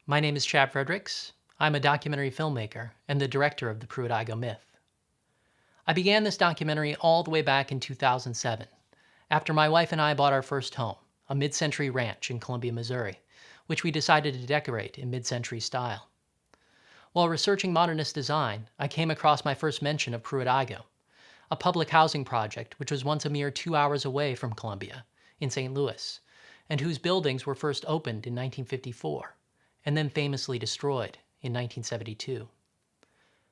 My name is Chad Freidrichs. I'm a documentary filmmaker and the director of the Pruitt-Igoe myth. I began this documentary all the way back in 2007, after my wife and I bought our first home, a mid-century ranch in Columbia, Missouri, which we decided to decorate in mid-century style. While researching modernist design, I came across my first mention of Pruitt-Igoe, a public housing project which was once a mere 2 hours away from Columbia, in St. Louis, and whose buildings were first opened in 1954. And then famously destroyed in 1972.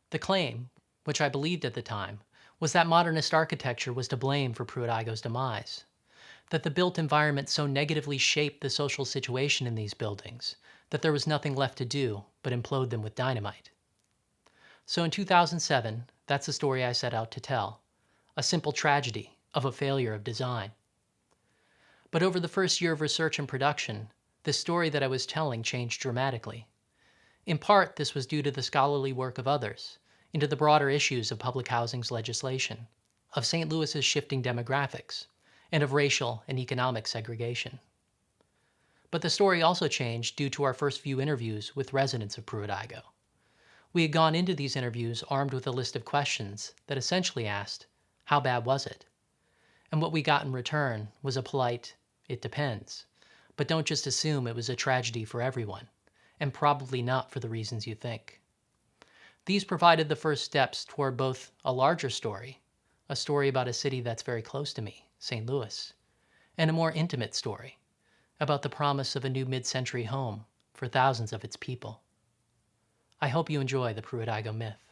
The claim, which I believed at the time, was that modernist architecture was to blame for Pruitt-Igoe's demise, that the built environment so negatively shaped the social situation in these buildings that there was nothing left to do but implode them with dynamite. So in 2007, that's the story I set out to tell, a simple tragedy of a failure of design. But over the first year of research and production, the story that I was telling changed dramatically. In part, this was due to the scholarly work of others, into the broader issues of public housing's legislation, of St. Louis's shifting demographics, and of racial and economic segregation. But the story also changed due to our first few interviews with residents of Pruitt-Igoe. We had gone into these interviews armed with a list of questions that essentially asked, how bad was it? And what we got in return was a polite, it depends. But don't just assume it was a tragedy for everyone, and probably not for the reasons you think. These provided the first steps toward both a larger story, a story about a city that's very close to me, St. Louis, and a more intimate story about the promise of a new mid-century home for thousands of its people. I hope you enjoy the Pruitt-Igoe myth.